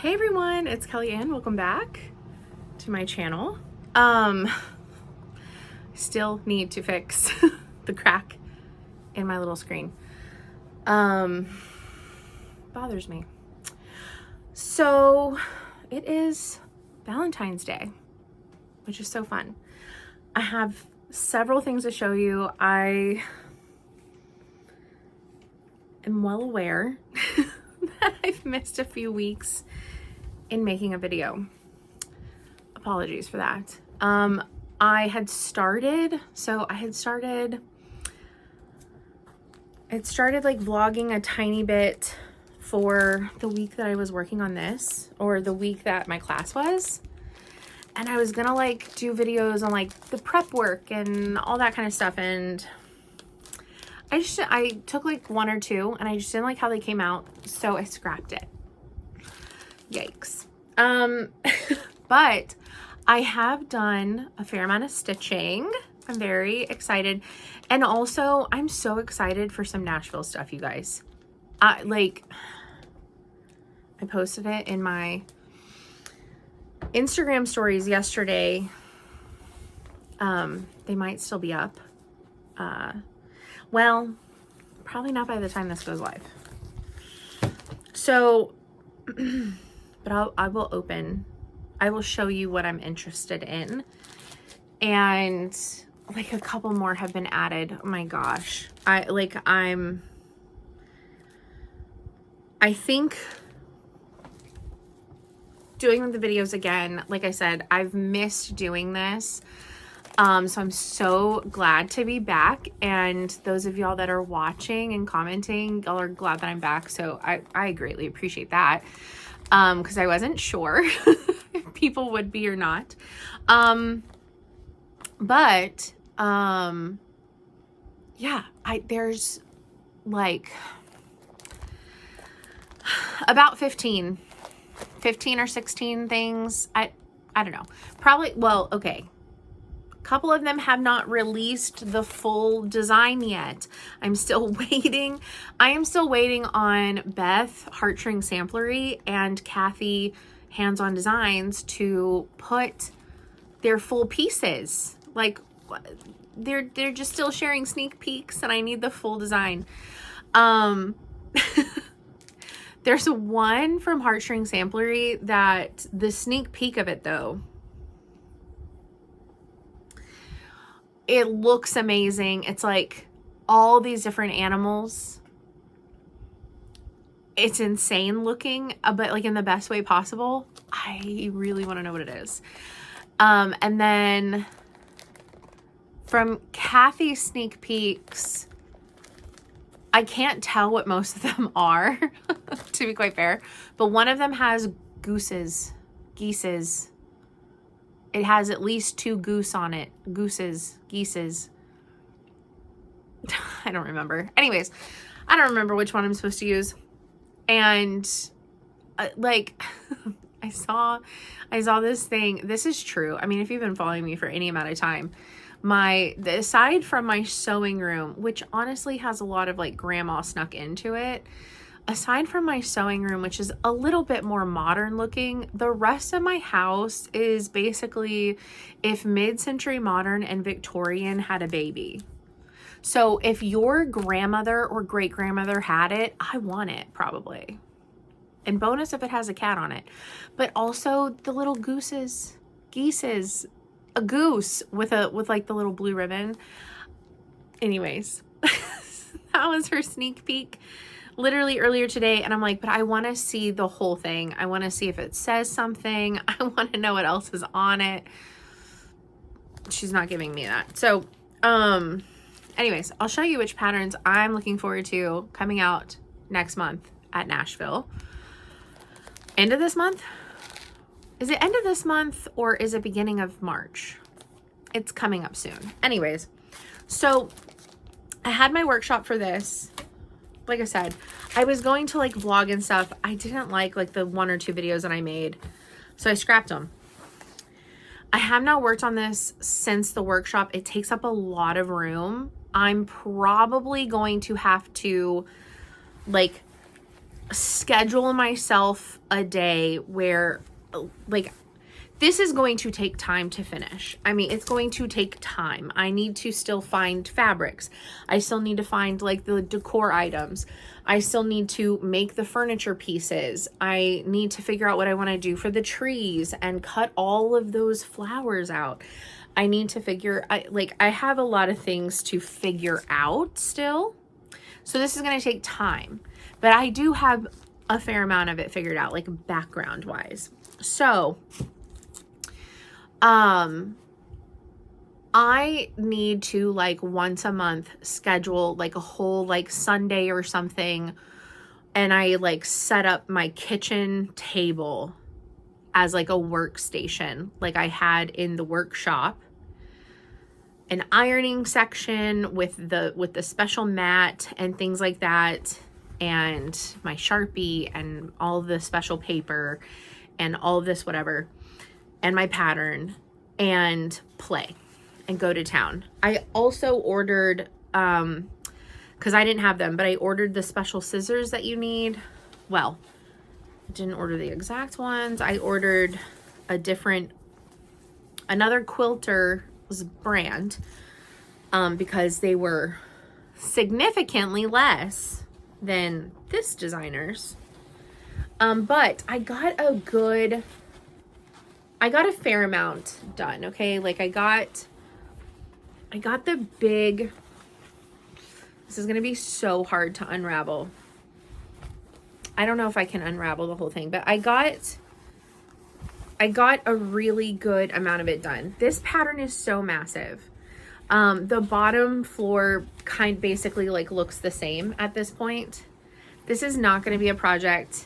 Hey everyone, it's Kelly Ann. Welcome back to my channel. Still need to fix the crack in my little screen. Bothers me. So it is Valentine's Day, which is so fun. I have several things to show you. I am well aware that I've missed a few weeks in making a video. Apologies for that. I had started like vlogging a tiny bit for the week that I was working on this, or the week that my class was. And I was gonna like do videos on like the prep work and all that kind of stuff. And I took like one or two and I just didn't like how they came out. So I scrapped it. Yikes. But I have done a fair amount of stitching. I'm very excited. And also I'm so excited for some Nashville stuff, you guys. I posted it in my Instagram stories yesterday. They might still be up. Well, probably not by the time this goes live. So, but I will show you what I'm interested in. And like a couple more have been added. Oh my gosh. I think doing the videos again, like I said, I've missed doing this. So I'm so glad to be back. And those of y'all that are watching and commenting, y'all are glad that I'm back. So I greatly appreciate that. Because I wasn't sure if people would be or not. Yeah, there's like about 15 or 16 things. I don't know. Probably, well, okay. A couple of them have not released the full design yet. I'm still waiting. I am still waiting on Beth Heartstring Samplery and Kathy Hands-On Designs to put their full pieces. Like they're just still sharing sneak peeks and I need the full design. There's one from Heartstring Samplery that the sneak peek of it though, it looks amazing. It's like all these different animals. It's insane looking, but like in the best way possible. I really want to know what it is. And then from Kathy's sneak peeks, I can't tell what most of them are, to be quite fair, but one of them has geeses. It has at least 2 goose on it. Geeses. I don't remember. Anyways, I don't remember which one I'm supposed to use. And like I saw this thing. This is true. I mean, if you've been following me for any amount of time, aside from my sewing room, which honestly has a lot of like grandma snuck into it, aside from my sewing room, which is a little bit more modern looking, the rest of my house is basically if mid-century modern and Victorian had a baby. So if your grandmother or great-grandmother had it, I want it probably. And bonus if it has a cat on it. But also the little geeses, a goose with like the little blue ribbon. Anyways, that was her sneak peek literally earlier today. And I'm like, but I want to see the whole thing. I want to see if it says something. I want to know what else is on it. She's not giving me that. So, anyways, I'll show you which patterns I'm looking forward to coming out next month at Nashville. End of this month? Is it end of this month or is it beginning of March? It's coming up soon. Anyways, so I had my workshop for this. Like I said, I was going to like vlog and stuff. I didn't like the 1 or 2 videos that I made. So I scrapped them. I have not worked on this since the workshop. It takes up a lot of room. I'm probably going to have to like schedule myself a day where, like, this is going to take time to finish. I mean, it's going to take time. I need to still find fabrics. I still need to find like the decor items. I still need to make the furniture pieces. I need to figure out what I want to do for the trees and cut all of those flowers out. I need to figure, I have a lot of things to figure out still. So this is going to take time, but I do have a fair amount of it figured out, like background wise. So, I need to like once a month schedule like a whole like Sunday or something. And I like set up my kitchen table as like a workstation, like I had in the workshop, an ironing section with the special mat and things like that, and my Sharpie and all the special paper and all of this whatever, and my pattern, and play and go to town. I also ordered, because I didn't have them, but I ordered the special scissors that you need. Well, I didn't order the exact ones. I ordered another quilter's brand, because they were significantly less than this designer's. But I got a fair amount done, okay? Like I got the big, this is going to be so hard to unravel. I don't know if I can unravel the whole thing, but I got a really good amount of it done. This pattern is so massive. The bottom floor basically like looks the same at this point. This is not going to be a project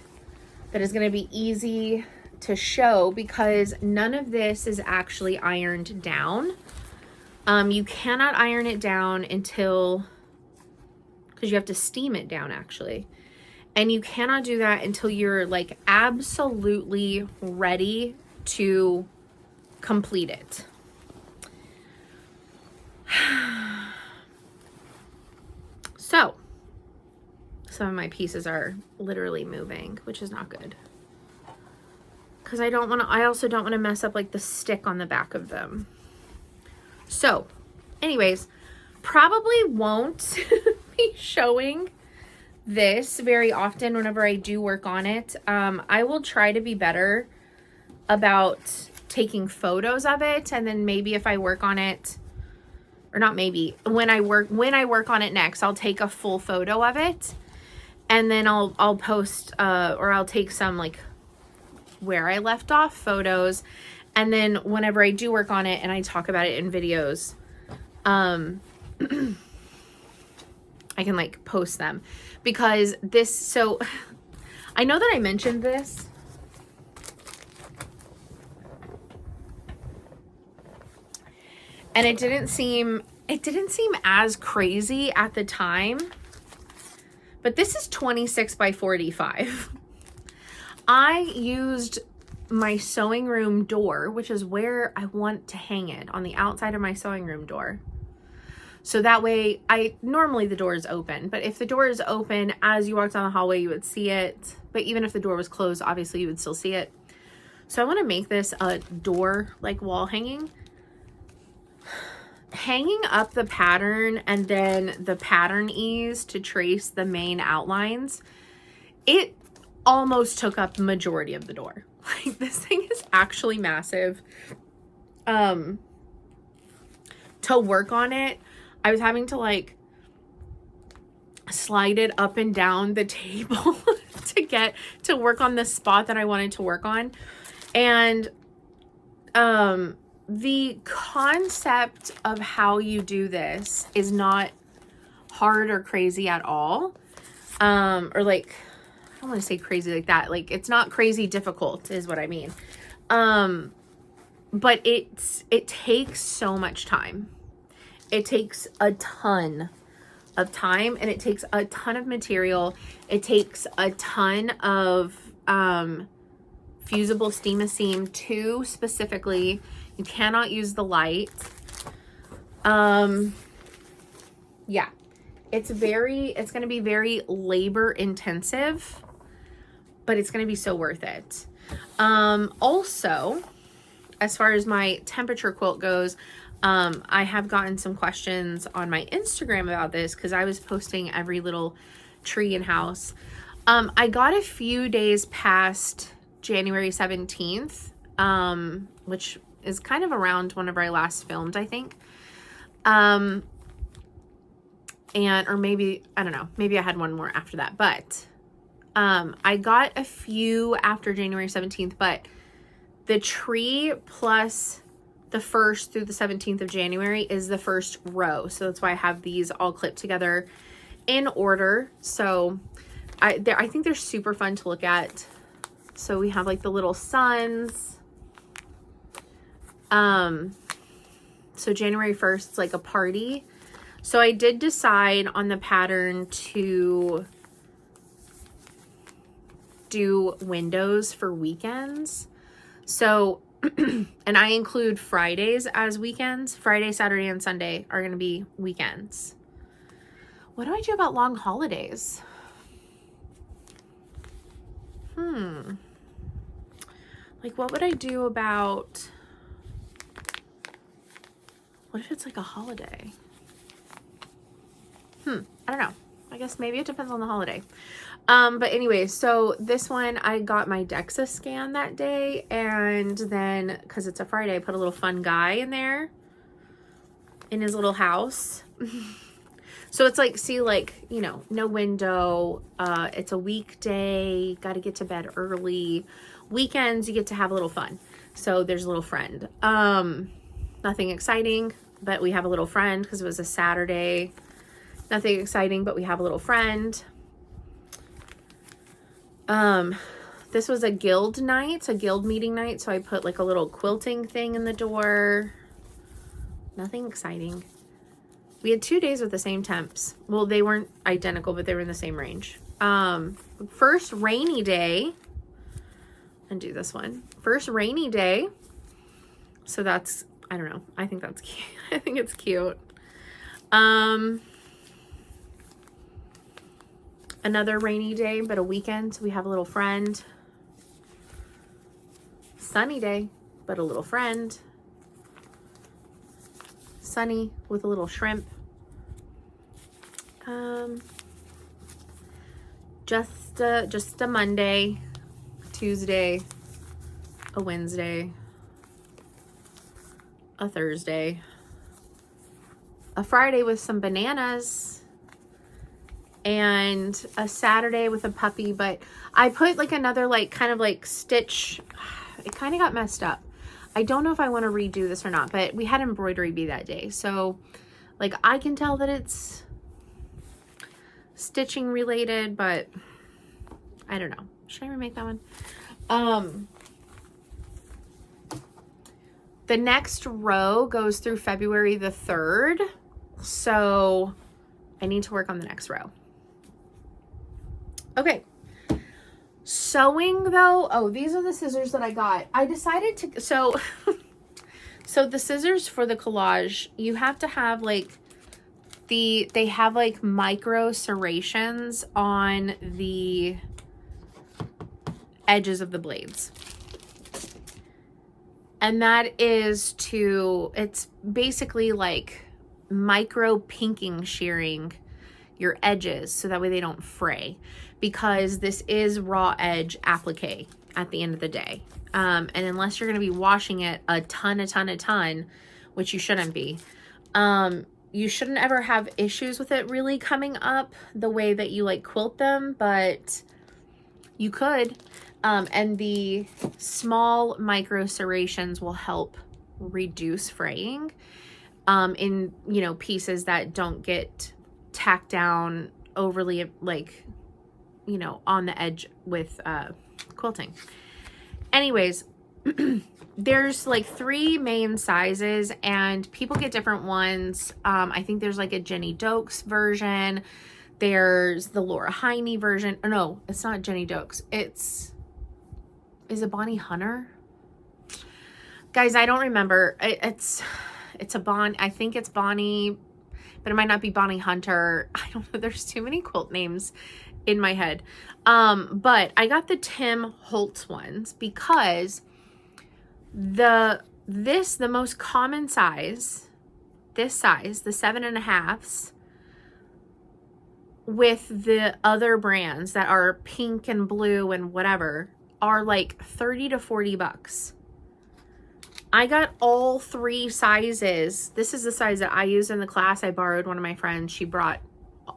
that is going to be easy to show because none of this is actually ironed down. You cannot iron it down because you have to steam it down actually. And you cannot do that until you're like absolutely ready to complete it. So, some of my pieces are literally moving, which is not good. Because I also don't want to mess up like the stick on the back of them. So, anyways, probably won't be showing this very often whenever I do work on it. I will try to be better about taking photos of it, and then maybe if I work on it, or not maybe, when I work on it next, I'll take a full photo of it, and then I'll post or I'll take some like where I left off photos, and then whenever I do work on it and I talk about it in videos, I can like post them, because so I know that I mentioned this, and it didn't seem as crazy at the time, but this is 26 by 45. I used my sewing room door, which is where I want to hang it, on the outside of my sewing room door. So that way, normally the door is open, but if the door is open, as you walk down the hallway, you would see it. But even if the door was closed, obviously you would still see it. So I want to make this a door, like wall hanging. Hanging up the pattern and then the pattern ease to trace the main outlines, it almost took up the majority of the door. Like, this thing is actually massive. To work on it, I was having to like slide it up and down the table to work on the spot that I wanted to work on. And the concept of how you do this is not hard or crazy at all. Or like, I don't want to say crazy like that. Like, it's not crazy difficult is what I mean. But it takes so much time. It takes a ton of time, and it takes a ton of material. It takes a ton of fusible steam-a-seam too, specifically. You cannot use the light. Yeah, it's going to be very labor intensive. but it's going to be so worth it. Also, as far as my temperature quilt goes, I have gotten some questions on my Instagram about this because I was posting every little tree and house. I got a few days past January 17th, which is kind of around whenever I last filmed, I think. Or maybe, I don't know, maybe I had one more after that, but I got a few after January 17th, but the tree plus the 1st through the 17th of January is the first row. So that's why I have these all clipped together in order. So I think they're super fun to look at. So we have like the little suns. So January 1st is like a party. So I did decide on the pattern to do windows for weekends. So, and I include Fridays as weekends. Friday, Saturday, and Sunday are going to be weekends. What do I do about long holidays? Like, what would I do about, what if it's like a holiday? I don't know. I guess maybe it depends on the holiday. But anyway, so this one, I got my DEXA scan that day, and then, because it's a Friday, I put a little fun guy in there, in his little house. So it's like, see, like, you know, no window, it's a weekday, got to get to bed early. Weekends, you get to have a little fun. So there's a little friend. Nothing exciting, but we have a little friend, because it was a Saturday. Nothing exciting, but we have a little friend. This was a guild night, a guild meeting night. So I put like a little quilting thing in the door. Nothing exciting. We had 2 days with the same temps. Well, they weren't identical, but they were in the same range. First rainy day. Undo this one. First rainy day. So that's, I don't know. I think that's cute. I think it's cute. Another rainy day, but a weekend. So we have a little friend. Sunny day, but a little friend. Sunny with a little shrimp. Just a Monday, Tuesday, a Wednesday, a Thursday, a Friday with some bananas, and a Saturday with a puppy. But I put like another like kind of like stitch. It kind of got messed up. I don't know if I want to redo this or not, but we had embroidery bee that day. So like I can tell that it's stitching related, but I don't know. Should I remake that one? The next row goes through February the 3rd. So I need to work on the next row. Okay. Sewing though, oh, these are the scissors that I got. I decided to, so the scissors for the collage, you have to have like they have like micro serrations on the edges of the blades. And that is it's basically like micro pinking shearing your edges so that way they don't fray, because this is raw edge applique at the end of the day. And unless you're going to be washing it a ton, which you shouldn't be, you shouldn't ever have issues with it really coming up the way that you like quilt them, but you could. And the small micro serrations will help reduce fraying in, you know, pieces that don't get tacked down overly, like, you know, on the edge with quilting. Anyways, there's like 3 main sizes and people get different ones. I think there's like a Jenny Dokes version. There's the Laura Heine version. Oh, no, it's not Jenny Dokes. Is it Bonnie Hunter? Guys, I don't remember. It's a I think it's Bonnie, but it might not be Bonnie Hunter. I don't know. There's too many quilt names in my head. But I got the Tim Holtz ones because the most common size, this size, the 7.5s, with the other brands that are pink and blue and whatever, are like 30 to 40 bucks. I got all 3 sizes. This is the size that I used in the class. I borrowed one of my friends. She brought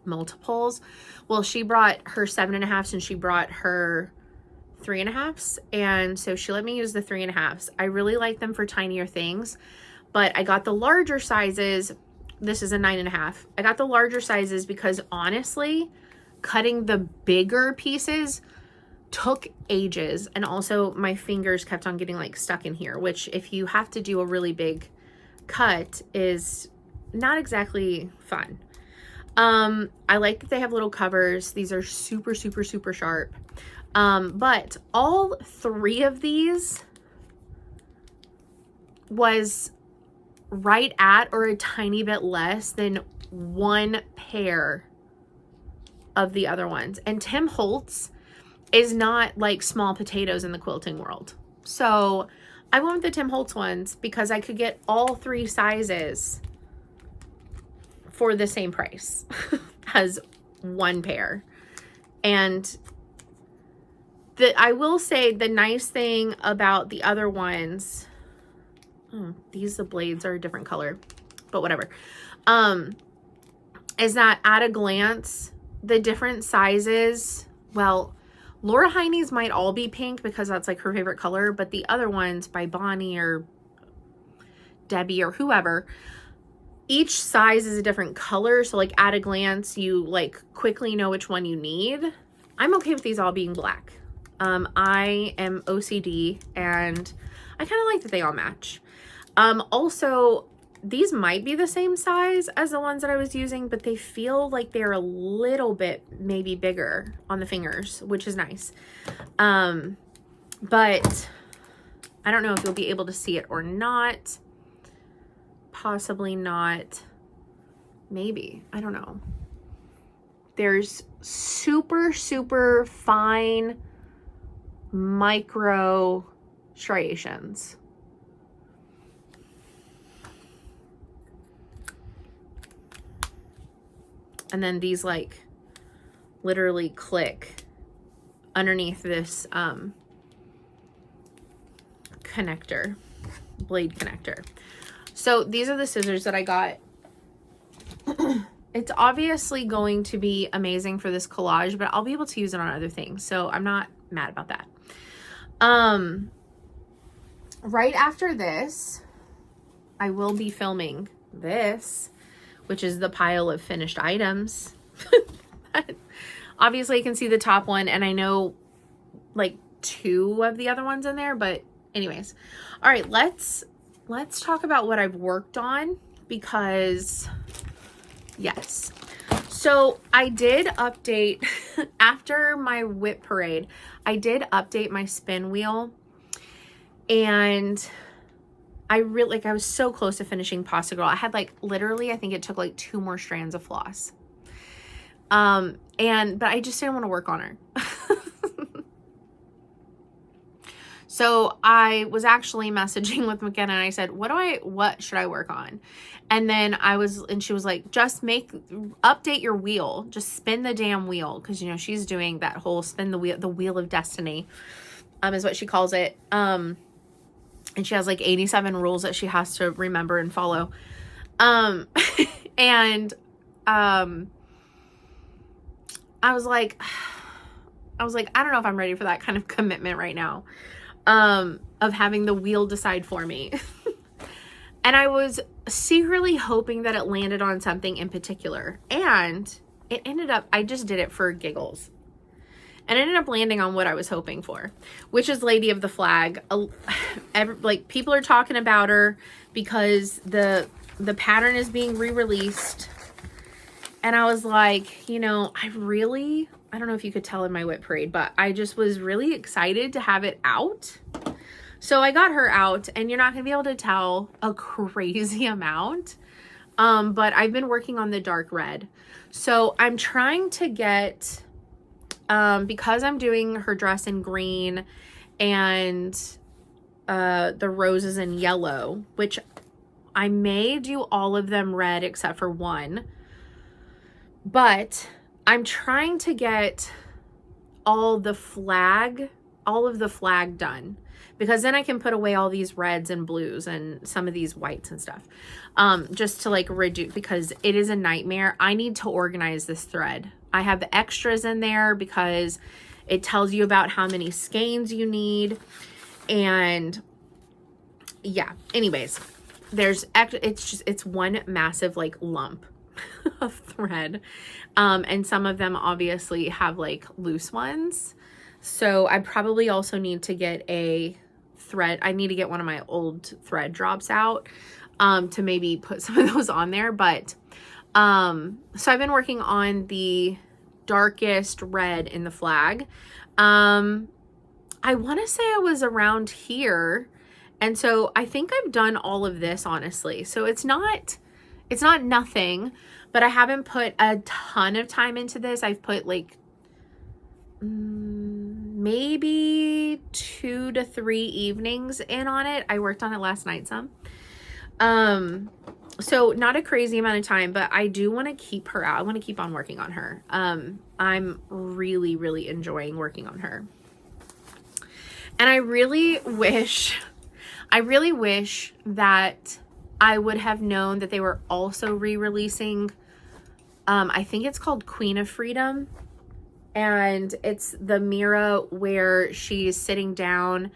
multiples. Well, she brought her 7.5s and she brought her 3.5s. And so she let me use the 3.5s. I really like them for tinier things, but I got the larger sizes. This is a 9.5. I got the larger sizes because honestly, cutting the bigger pieces took ages, and also my fingers kept on getting like stuck in here, which if you have to do a really big cut is not exactly fun. I like that they have little covers. These are super, super, super sharp. But all 3 of these was right at or a tiny bit less than 1 pair of the other ones. And Tim Holtz is not like small potatoes in the quilting world. So I went with the Tim Holtz ones because I could get all 3 sizes for the same price as 1 pair. And I will say the nice thing about the other ones, the blades are a different color, but whatever, is that at a glance, the different sizes, well, Laura Heine's might all be pink because that's like her favorite color, but the other ones by Bonnie or Debbie or whoever, each size is a different color. So like at a glance, you like quickly know which one you need. I'm okay with these all being black. I am OCD and I kind of like that they all match. Also, these might be the same size as the ones that I was using, but they feel like they're a little bit maybe bigger on the fingers, which is nice. But I don't know if you'll be able to see it or not. Possibly not. Maybe. I don't know. There's super, super fine micro striations. And then these like literally click underneath this connector, blade connector. So these are the scissors that I got. It's obviously going to be amazing for this collage, but I'll be able to use it on other things. So I'm not mad about that. Right after this, I will be filming this, which is the pile of finished items. Obviously you can see the top one, and I know like 2 of the other ones in there, but anyways. All right, let's talk about what I've worked on, because yes. So I did update after my whip parade. I did update my spin wheel, and I was so close to finishing Pasta Girl. I had like literally, I think it took like 2 more strands of floss. But I just didn't want to work on her. So I was actually messaging with McKenna and I said, what should I work on? And then she was like, just update your wheel. Just spin the damn wheel. Cause you know, she's doing that whole spin the wheel of destiny, is what she calls it. And she has like 87 rules that she has to remember and follow. I was like, I don't know if I'm ready for that kind of commitment right now, of having the wheel decide for me. And I was secretly hoping that it landed on something in particular. And it ended up, I just did it for giggles. And it ended up landing on what I was hoping for, which is Lady of the Flag. Like, people are talking about her because the pattern is being re-released. And I was like, you know, I don't know if you could tell in my whip parade, but I just was really excited to have it out. So I got her out, and you're not going to be able to tell a crazy amount. But I've been working on the dark red. So I'm trying to get because I'm doing her dress in green and the roses in yellow, which I may do all of them red except for one, but I'm trying to get all of the flag done, because then I can put away all these reds and blues and some of these whites and stuff, just to like reduce, because it is a nightmare. I need to organize this thread. I have extras in there because it tells you about how many skeins you need. And yeah, anyways, it's one massive like lump of thread. And some of them obviously have like loose ones. So I probably also need to get a thread. I need to get one of my old thread drops out, to maybe put some of those on there. But, so I've been working on the darkest red in the flag. I want to say I was around here. And so I think I've done all of this, honestly. So it's not nothing, but I haven't put a ton of time into this. I've put like maybe 2 to 3 evenings in on it. I worked on it last night some. So not a crazy amount of time, but I do want to keep her out. I want to keep on working on her. I'm really, really enjoying working on her. And I really wish that I would have known that they were also re-releasing, I think it's called Queen of Freedom. And it's the Mira where she's sitting down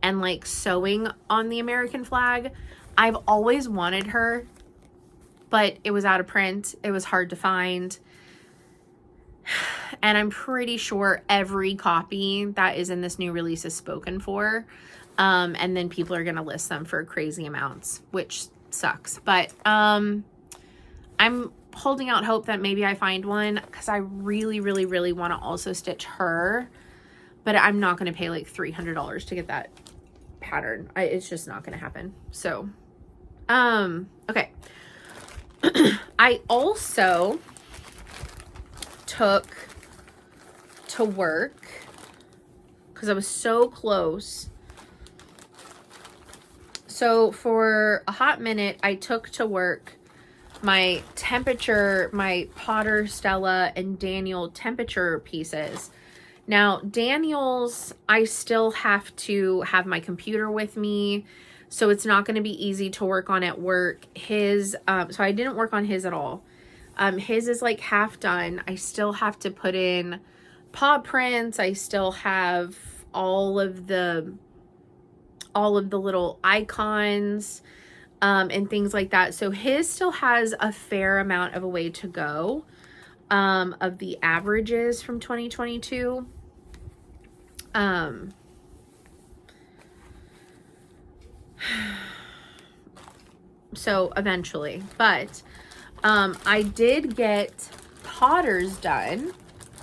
and like sewing on the American flag. I've always wanted her, but it was out of print. It was hard to find. And I'm pretty sure every copy that is in this new release is spoken for. And then people are going to list them for crazy amounts, which sucks. But I'm holding out hope that maybe I find one, because I really, really, really want to also stitch her. But I'm not going to pay like $300 to get that pattern. It's just not going to happen. So, okay. I also took to work, because I was so close. So for a hot minute, I took to work my Potter, Stella, and Daniel temperature pieces. Now, Daniel's, I still have to have my computer with me, so it's not going to be easy to work on at work. His, so I didn't work on his at all. His is like half done. I still have to put in paw prints. I still have all of the little icons, and things like that. So his still has a fair amount of a way to go, of the averages from 2022. So eventually, but, I did get Potter's done,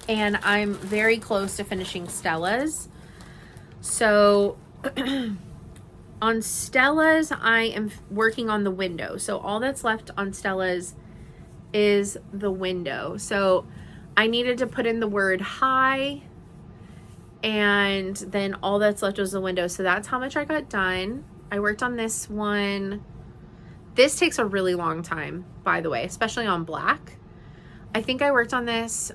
and I'm very close to finishing Stella's. So on Stella's, I am working on the window. So all that's left on Stella's is the window. So I needed to put in the word hi, and then all that's left was the window. So that's how much I got done. I worked on this one. This takes a really long time, by the way, especially on black. I think I worked on this,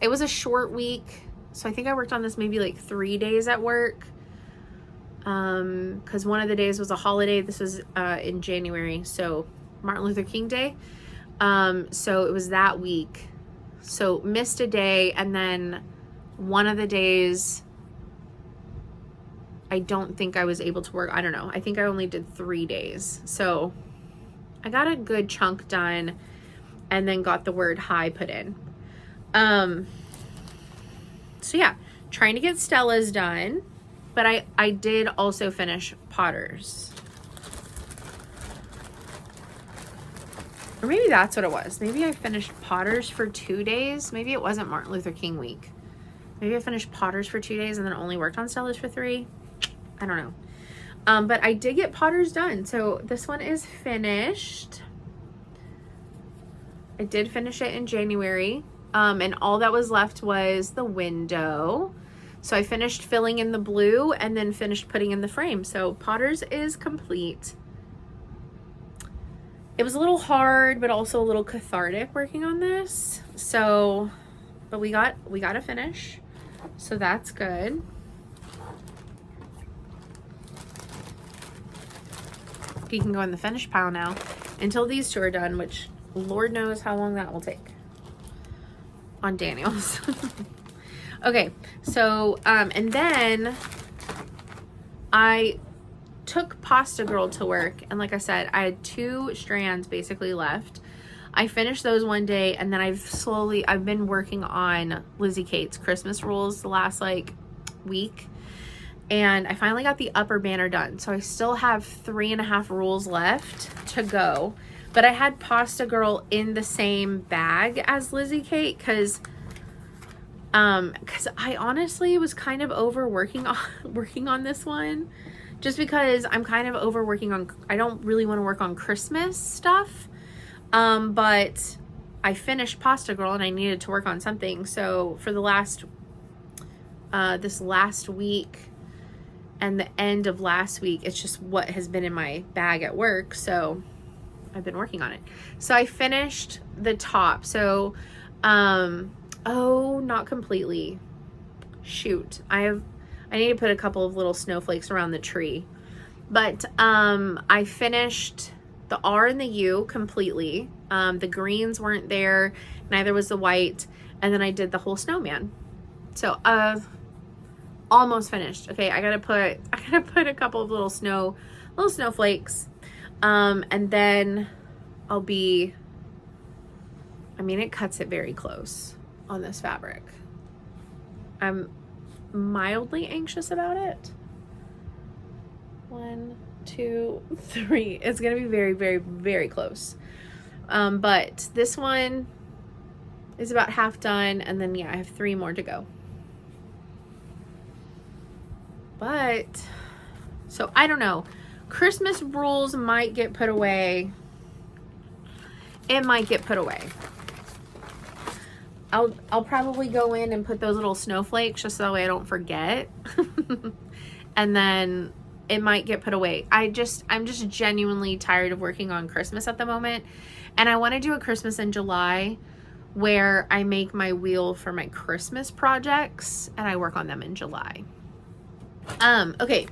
it was a short week. So I think I worked on this maybe like 3 days at work. Because one of the days was a holiday. This was in January, so Martin Luther King Day. So it was that week. So missed a day, and then one of the days I don't think I was able to work. I don't know. I think I only did 3 days. So I got a good chunk done, and then got the word hi put in. So yeah, trying to get Stella's done. But I did also finish Potter's. Or maybe that's what it was. Maybe I finished Potter's for 2 days. Maybe it wasn't Martin Luther King week. Maybe I finished Potter's for 2 days and then only worked on Stella's for 3. I don't know. But I did get Potter's done. So this one is finished. I did finish it in January. And all that was left was the window. So I finished filling in the blue and then finished putting in the frame. So Potter's is complete. It was a little hard, but also a little cathartic working on this. So, but we got a finish. So that's good. You can go in the finish pile now until these two are done, which Lord knows how long that will take on Daniel's. Okay, so, and then I took Pasta Girl to work, and like I said, I had 2 strands basically left. I finished those one day, and then I've been working on Lizzie Kate's Christmas rules the last like week, and I finally got the upper banner done. So I still have 3.5 rules left to go, but I had Pasta Girl in the same bag as Lizzie Kate because I honestly was kind of working on this one, just because I'm kind of overworking on, I don't really want to work on Christmas stuff. But I finished Pasta Girl and I needed to work on something. So for the this last week and the end of last week, it's just what has been in my bag at work. So I've been working on it. So I finished the top. So, oh, not completely. Shoot. I need to put a couple of little snowflakes around the tree. But I finished the R and the U completely. The greens weren't there, neither was the white. And then I did the whole snowman. So almost finished. Okay, I gotta put a couple of little snowflakes. And then I mean, it cuts it very close on this fabric. I'm mildly anxious about it. 1, 2, 3. It's gonna be very, very, very close. But this one is about half done, and then yeah, I have 3 more to go. But so I don't know. Christmas rules might get put away. It might get put away. I'll probably go in and put those little snowflakes just so that way I don't forget. And then it might get put away. I'm just genuinely tired of working on Christmas at the moment. And I want to do a Christmas in July where I make my wheel for my Christmas projects and I work on them in July. Okay,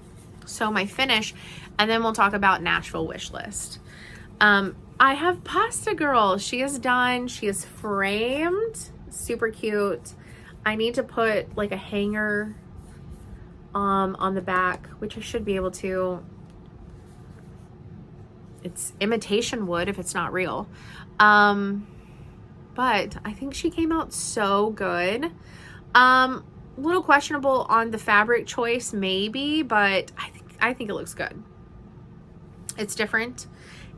so my finish, and then we'll talk about Nashville Wishlist. I have Pasta Girl. She is done. She is framed. Super cute. I need to put like a hanger on the back, which I should be able to. It's imitation wood if it's not real. But I think she came out so good. Little questionable on the fabric choice maybe, but I think it looks good. It's different.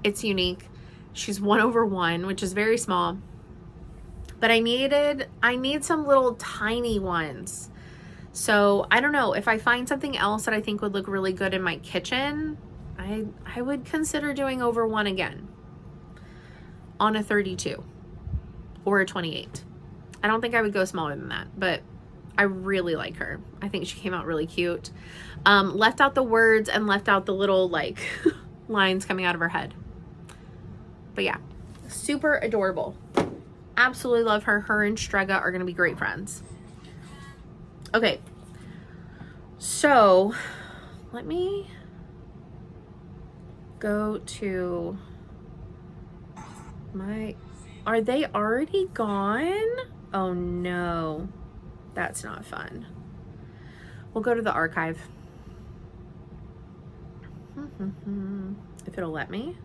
It's unique. She's 1/1, which is very small. But I need some little tiny ones. So I don't know, if I find something else that I think would look really good in my kitchen, I would consider doing over 1 again on a 32 or a 28. I don't think I would go smaller than that, but I really like her. I think she came out really cute. Left out the words and left out the little like lines coming out of her head. But yeah, super adorable. Absolutely love her. Her and Strega are going to be great friends. Okay. So let me go to are they already gone? Oh no, that's not fun. We'll go to the archive. If it'll let me.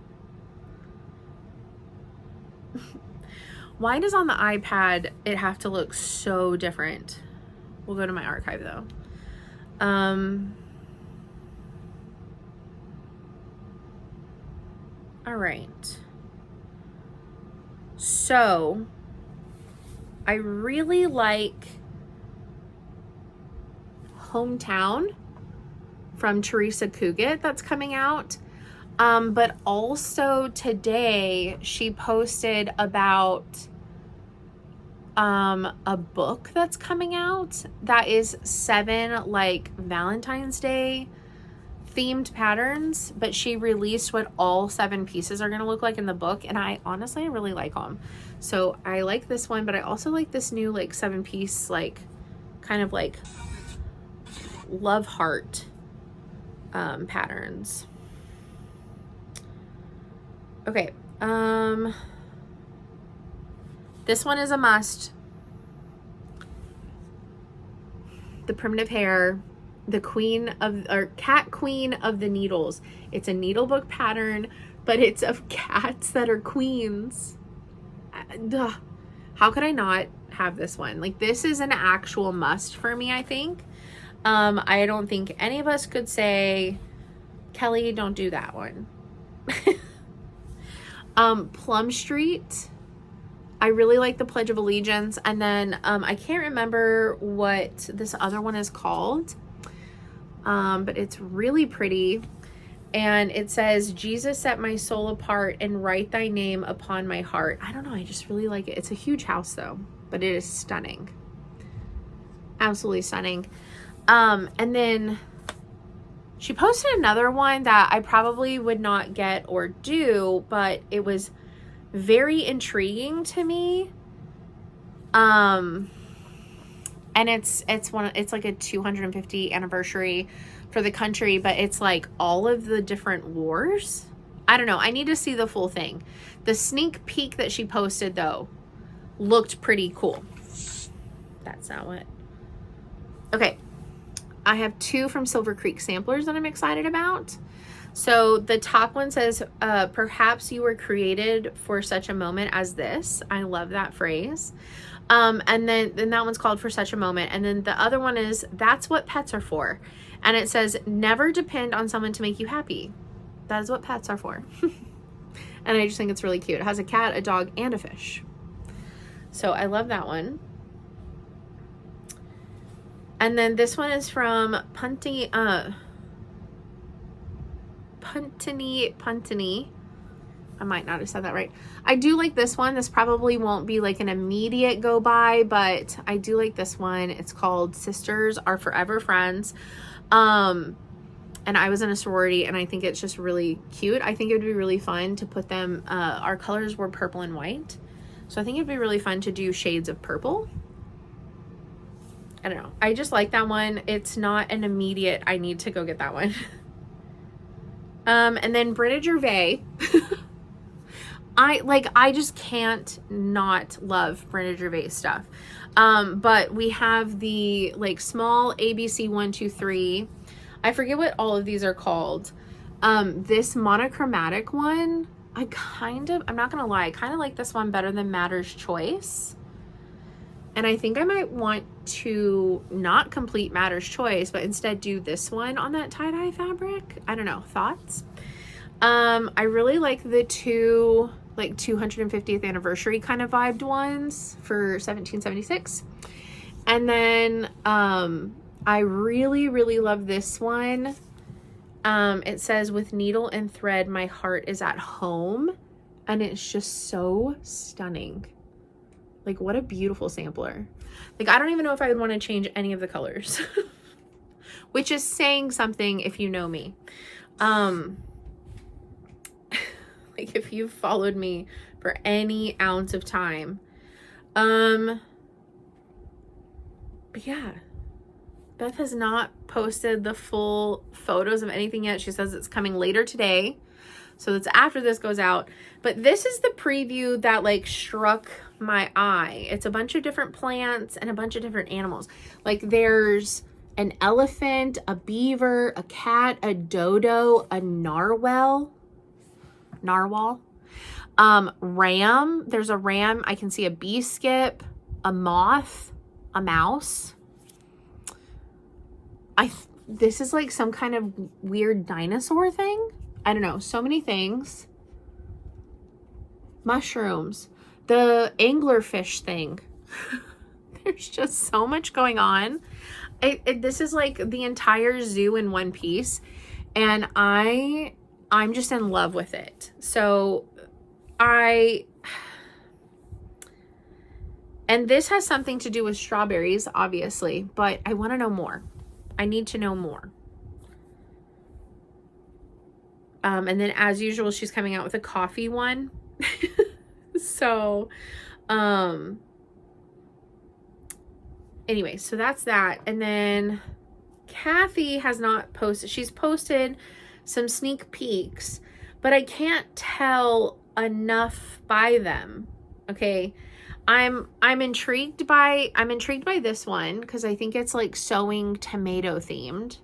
Why does on the iPad it have to look so different? We'll go to my archive though. All right. So I really like Hometown from Teresa Cugat that's coming out. But also today she posted about a book that's coming out that is 7 like Valentine's Day themed patterns, but she released what all 7 pieces are going to look like in the book, and I honestly really like them. So I like this one, but I also like this new like 7-piece like kind of like love heart patterns. Okay, this one is a must. The primitive hair, the queen of, or cat queen of the needles. It's a needlebook pattern, but it's of cats that are queens. How could I not have this one? Like, this is an actual must for me, I think. I don't think any of us could say, Kelly, don't do that one. Plum Street. I really like the Pledge of Allegiance. And then I can't remember what this other one is called. But it's really pretty. And it says, Jesus set my soul apart and write thy name upon my heart. I don't know. I just really like it. It's a huge house though, but it is stunning. Absolutely stunning. And then she posted another one that I probably would not get or do, but it was very intriguing to me. And it's like a 250th anniversary for the country, but it's like all of the different wars. I don't know. I need to see the full thing. The sneak peek that she posted though looked pretty cool. That's not what. Okay. I have 2 from Silver Creek Samplers that I'm excited about. So the top one says, perhaps you were created for such a moment as this. I love that phrase. And then that one's called For Such a Moment. And then the other one is, that's what pets are for. And it says, never depend on someone to make you happy. That is what pets are for. And I just think it's really cute. It has a cat, a dog, and a fish. So I love that one. And then this one is from Puntini. I might not have said that right. I do like this one. This probably won't be like an immediate go buy, but I do like this one. It's called Sisters Are Forever Friends. And I was in a sorority, and I think it's just really cute. I think it would be really fun to put them, our colors were purple and white. So I think it'd be really fun to do shades of purple. I don't know. I just like that one. It's not an immediate, I need to go get that one. And then Brita Gervais. I just can't not love Brita Gervais stuff. But we have the like small ABC 1, 2, 3. I forget what all of these are called. This monochromatic one, I'm not gonna lie, I kind of like this one better than Matter's Choice. And I think I might want to not complete Matter's Choice, but instead do this one on that tie-dye fabric. I don't know. Thoughts? I really like the 2 like 250th anniversary kind of vibed ones for 1776. And then I really, really love this one. It says, with needle and thread, my heart is at home. And it's just so stunning. Like, what a beautiful sampler. Like, I don't even know if I would want to change any of the colors. Which is saying something if you know me. Like, if you've followed me for any ounce of time. But yeah. Beth has not posted the full photos of anything yet. She says it's coming later today. So that's after this goes out. But this is the preview that like struck my eye. It's a bunch of different plants and a bunch of different animals. Like there's an elephant, a beaver, a cat, a dodo, a narwhal, ram. There's a ram. I can see a bee skip, a moth, a mouse. This is like some kind of weird dinosaur thing. I don't know. So many things. Mushrooms. The anglerfish thing. There's just so much going on. This is like the entire zoo in one piece. And I'm just in love with it. So And this has something to do with strawberries, obviously, but I want to know more. I need to know more. And then as usual, she's coming out with a coffee one. So, anyway, so that's that. And then Kathy has not posted. She's posted some sneak peeks, but I can't tell enough by them. Okay. I'm intrigued by this one because I think it's like sewing tomato themed.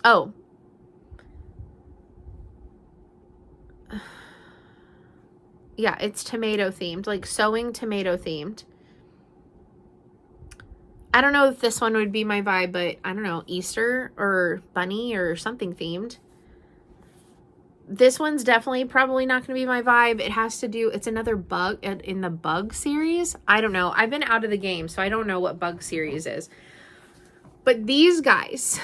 Oh. Yeah, it's tomato themed, like sewing tomato themed. I don't know if this one would be my vibe, but I don't know, Easter or bunny or something themed. This one's definitely probably not going to be my vibe. It has to do, it's another bug in the bug series. I don't know. I've been out of the game, so I don't know what bug series is. But these guys,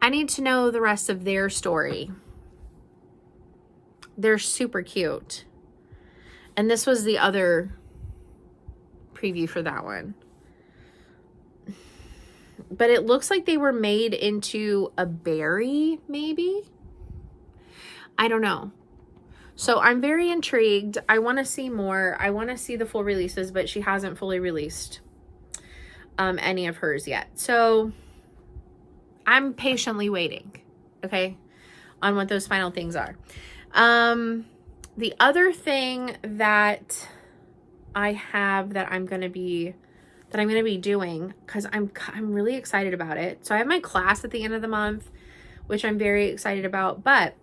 I need to know the rest of their story. They're super cute. And this was the other preview for that one. But it looks like they were made into a berry, maybe? I don't know. So I'm very intrigued. I want to see more. I want to see the full releases, but she hasn't fully released any of hers yet. So I'm patiently waiting, okay, on what those final things are. The other thing that I have that I'm going to be doing, because I'm really excited about it. So I have my class at the end of the month, which I'm very excited about, but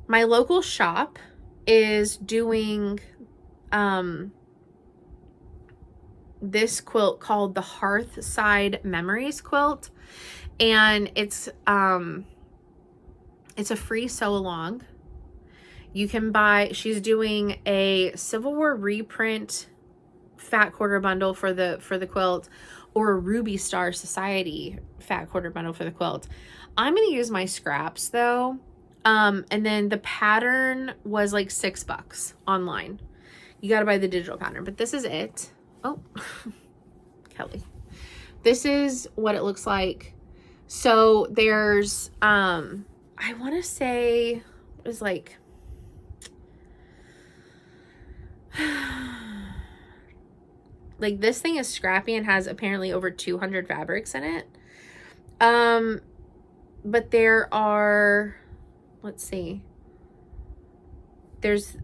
my local shop is doing this quilt called the Hearthside Memories quilt, and it's a free sew along. You can buy, she's doing a Civil War reprint fat quarter bundle for the quilt, or a Ruby Star Society fat quarter bundle for the quilt. I'm going to use my scraps though. And then the pattern was like $6 online. You got to buy the digital pattern, but this is it. Oh, Kelly. This is what it looks like. So there's, I want to say it was like, like this thing is scrappy and has apparently over 200 fabrics in it. But there are, let's see, there's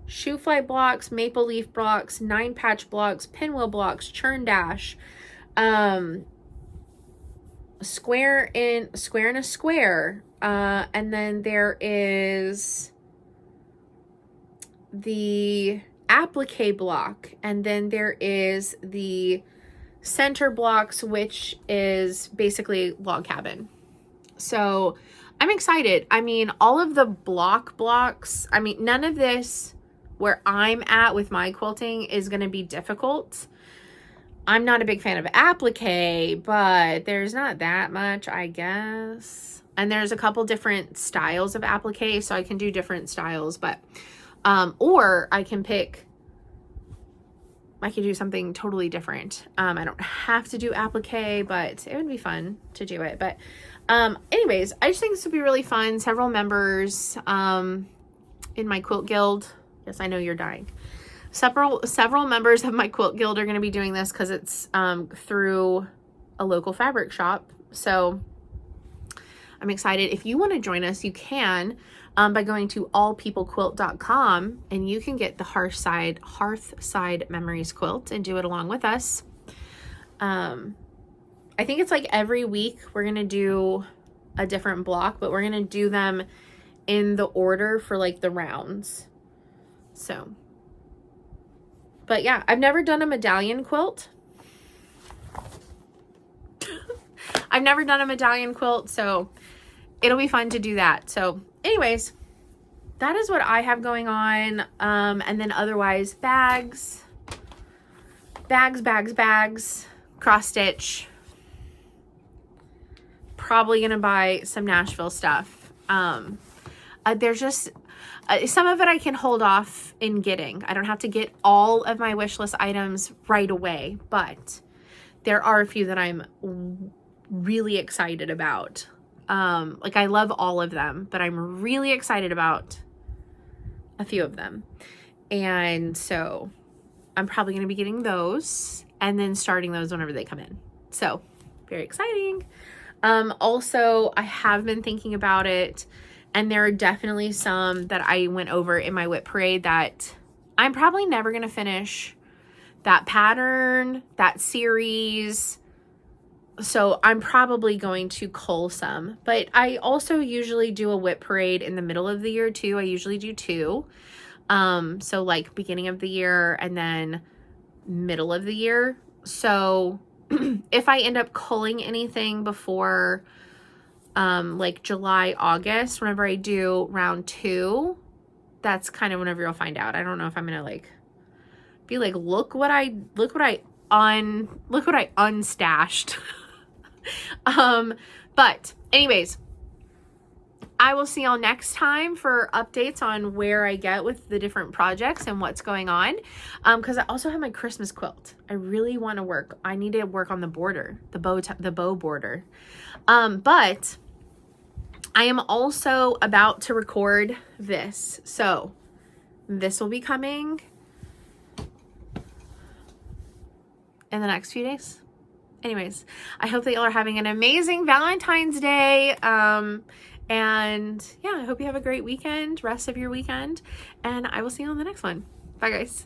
shoe fly blocks, maple leaf blocks, 9-patch blocks, pinwheel blocks, churn dash, square in a square, and then there is the applique block, and then there is the center blocks, which is basically log cabin. So I'm excited. I mean, all of the blocks, I mean, none of this where I'm at with my quilting is going to be difficult. I'm not a big fan of applique, but there's not that much, I guess. And there's a couple different styles of applique, so I can do different styles, but or I can do something totally different. I don't have to do applique, but it would be fun to do it. But anyways, I just think this would be really fun. Several members in my quilt guild. Yes, I know you're dying. Several members of my quilt guild are going to be doing this because it's through a local fabric shop. So I'm excited. If you want to join us, you can by going to allpeoplequilt.com, and you can get the Hearthside Memories quilt and do it along with us. I think it's like every week we're going to do a different block, but we're going to do them in the order for like the rounds. So, but yeah, I've never done a medallion quilt. I've never done a medallion quilt, so it'll be fun to do that. So anyways, that is what I have going on. And then otherwise, bags, cross stitch. Probably gonna buy some Nashville stuff. There's just some of it I can hold off in getting. I don't have to get all of my wish list items right away, but there are a few that I'm really excited about. Like I love all of them, but I'm really excited about a few of them. And so I'm probably going to be getting those and then starting those whenever they come in. So very exciting. Also, I have been thinking about it, and there are definitely some that I went over in my whip parade that I'm probably never going to finish that pattern, that series. So I'm probably going to cull some, but I also usually do a whip parade in the middle of the year too. I usually do 2. So like beginning of the year and then middle of the year. So if I end up culling anything before like July, August, whenever I do round 2, that's kind of whenever you'll find out. I don't know if I'm gonna like be like, look what I unstashed. But anyways, I will see y'all next time for updates on where I get with the different projects and what's going on. Because I also have my Christmas quilt. I really want to work. I need to work on the border, the bow border. But I am also about to record this. So this will be coming in the next few days. Anyways, I hope that y'all are having an amazing Valentine's Day. And yeah, I hope you have a great weekend, rest of your weekend, and I will see you on the next one. Bye, guys.